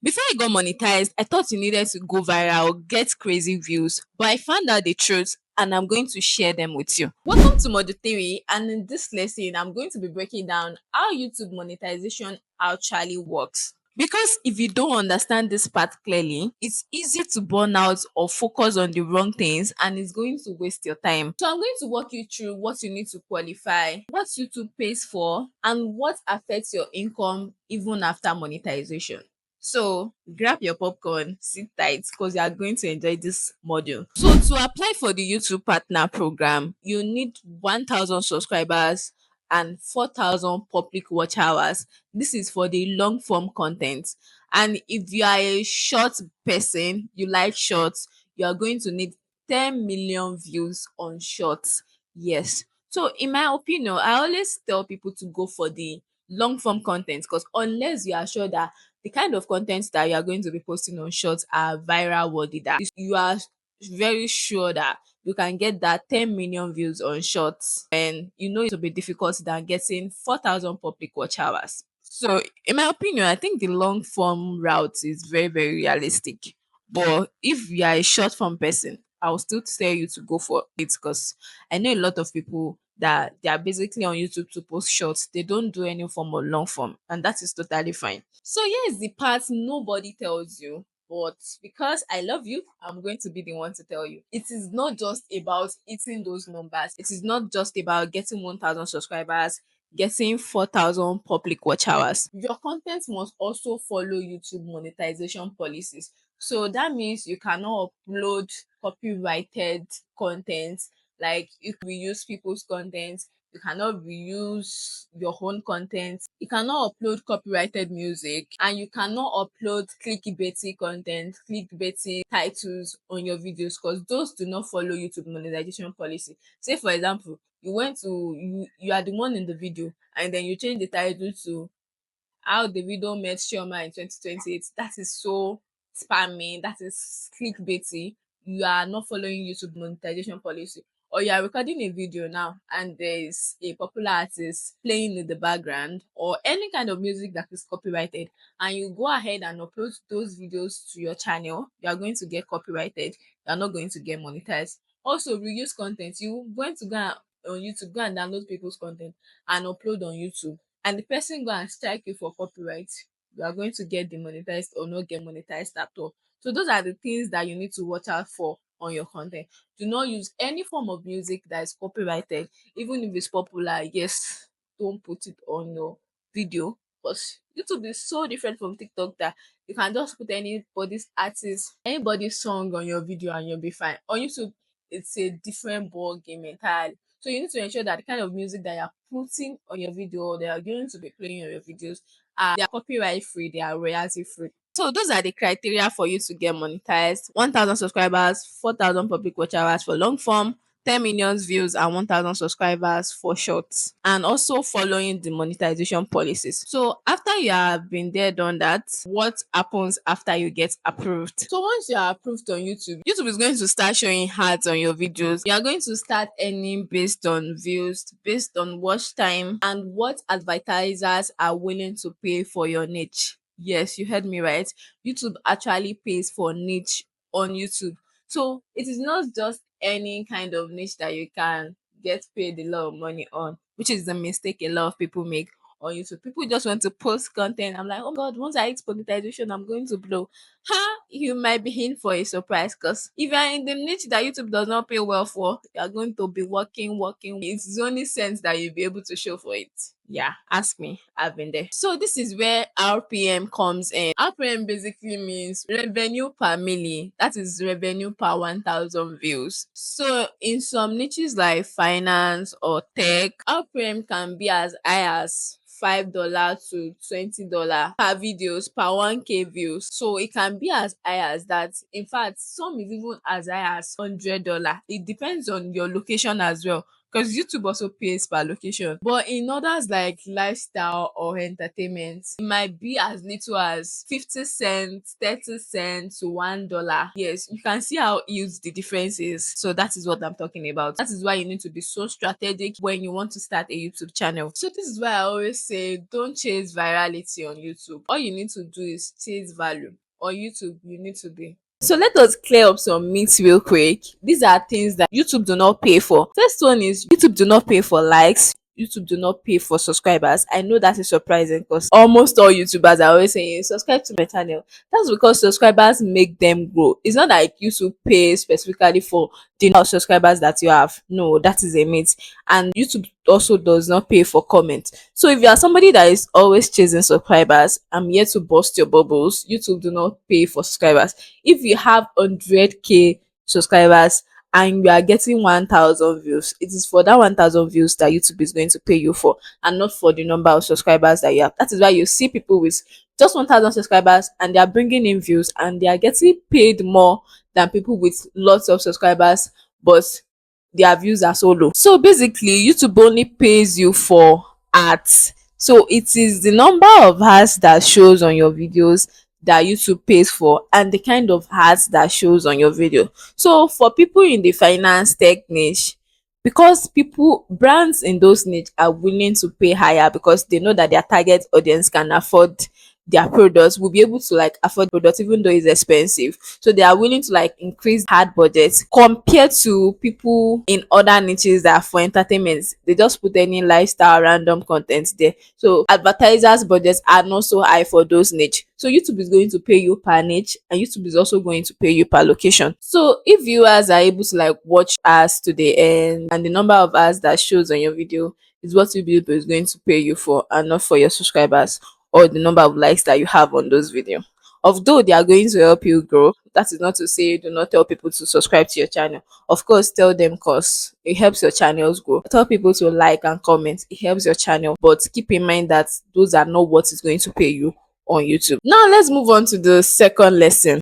Before I got monetized, I thought you needed to go viral, get crazy views, but I found out the truth and I'm going to share them with you. Welcome to Module 3, and in this lesson, I'm going to be breaking down how YouTube monetization actually works. Because if you don't understand this part clearly, it's easy to burn out or focus on the wrong things and it's going to waste your time. So I'm going to walk you through what you need to qualify, what YouTube pays for, and what affects your income even after monetization. So grab your popcorn, sit tight because you are going to enjoy this module. So to apply for the YouTube Partner Program, you need 1,000 subscribers and 4,000 public watch hours. This is for the long form content. And if you are a short person, you like shorts, you are going to need 10 million views on shorts. Yes. So in my opinion, I always tell people to go for the long form content because unless you are sure that the kind of content that you are going to be posting on shorts are viral worthy, that you are very sure that you can get that 10 million views on shorts, and you know it will be difficult than getting 4,000 public watch hours. So in my opinion, I think the long form route is very, very realistic. But if you are a short form person, I'll still tell you to go for it because I know a lot of people that they are basically on YouTube to post shorts. They don't do any form of long form, and that is totally fine. So here's the part nobody tells you. But because I love you, I'm going to be the one to tell you. It is not just about hitting those numbers. It is not just about getting 1,000 subscribers, getting 4,000 public watch hours. Your content must also follow YouTube monetization policies. So that means you cannot upload copyrighted content, like you reuse people's content. You cannot reuse your own content. You cannot upload copyrighted music, and you cannot upload clickbaity content, clickbaity titles on your videos because those do not follow YouTube monetization policy. Say for example, you are the one in the video and then you change the title to how the widow met Chioma in 2028. That is so spammy, that is clickbaity. You are not following YouTube monetization policy. Or you are recording a video now and there is a popular artist playing in the background or any kind of music that is copyrighted, and you go ahead and upload those videos to your channel, you are going to get copyrighted. You are not going to get monetized. Also, reuse content. You went to go on YouTube, go and download people's content and upload on YouTube, and the person go and strike you for copyright, you are going to get demonetized or not get monetized at all. So those are the things that you need to watch out for on your content. Do not use any form of music that is copyrighted, even if it's popular. Yes, don't put it on your video because YouTube is so different from TikTok that you can just put anybody's artist, anybody's song on your video and you'll be fine. On YouTube, it's a different ball game entirely. So you need to ensure that the kind of music that you're putting on your video or they are going to be playing on your videos they are copyright free, they are royalty free. So those are the criteria for you to get monetized. 1,000 subscribers, 4,000 public watch hours for long form, 10 million views and 1,000 subscribers for shorts, and also following the monetization policies. So after you have been there, done that, what happens after you get approved? So once you are approved on YouTube, YouTube is going to start showing ads on your videos. You are going to start earning based on views, based on watch time, and what advertisers are willing to pay for your niche. Yes, you heard me right. YouTube actually pays for niche on YouTube. So it is not just any kind of niche that you can get paid a lot of money on, which is the mistake a lot of people make on YouTube. People just want to post content. I'm like, oh God, once I hit monetization, I'm going to blow. You might be in for a surprise because if you're in the niche that YouTube does not pay well for, you're going to be working. It's the only sense that you'll be able to show for it. Yeah, ask me. I've been there. So this is where RPM comes in. RPM basically means revenue per milli. That is revenue per 1,000 views. So in some niches like finance or tech, RPM can be as high as $5 to $20 per videos per 1K views. So it can be as high as that. In fact, some is even as high as $100. It depends on your location as well. because YouTube also pays per location. But in others like lifestyle or entertainment, it might be as little as 50 cents, 30 cents to $1. Yes, you can see how huge the difference is. So that is what I'm talking about. That is why you need to be so strategic when you want to start a YouTube channel. So this is why I always say don't chase virality on YouTube. All you need to do is chase value. On YouTube, you need to be. So let us clear up some myths real quick. These are things that YouTube do not pay for. First one is YouTube do not pay for likes. YouTube do not pay for subscribers. I know that is surprising because almost all YouTubers are always saying subscribe to my channel. That's because subscribers make them grow. It's not like YouTube pays specifically for the number of subscribers that you have. No, that is a myth. And YouTube also does not pay for comment. So if you are somebody that is always chasing subscribers, I'm here to bust your bubbles. YouTube do not pay for subscribers. If you have 100k subscribers and you are getting 1000 views, it is for that 1000 views that YouTube is going to pay you for, and not for the number of subscribers that you have. That is why you see people with just 1000 subscribers and they are bringing in views and they are getting paid more than people with lots of subscribers, but their views are so low. So basically, YouTube only pays you for ads. So it is the number of ads that shows on your videos that YouTube pays for, and the kind of ads that shows on your video. So for people in the finance tech niche, because people brands in those niche are willing to pay higher because they know that their target audience can afford their products, will be able to like afford products even though it's expensive. So they are willing to like increase hard budgets compared to people in other niches that are for entertainment. They just put any lifestyle random content there. So advertisers budgets are not so high for those niche. So YouTube is going to pay you per niche and YouTube is also going to pay you per location. So if viewers are able to like watch ads to the end and the number of ads that shows on your video is what YouTube is going to pay you for and not for your subscribers or the number of likes that you have on those videos. Although they are going to help you grow, that is not to say do not tell people to subscribe to your channel. Of course, tell them because it helps your channels grow. Tell people to like and comment. It helps your channel. But keep in mind that those are not what is going to pay you on YouTube. Now let's move on to the second lesson.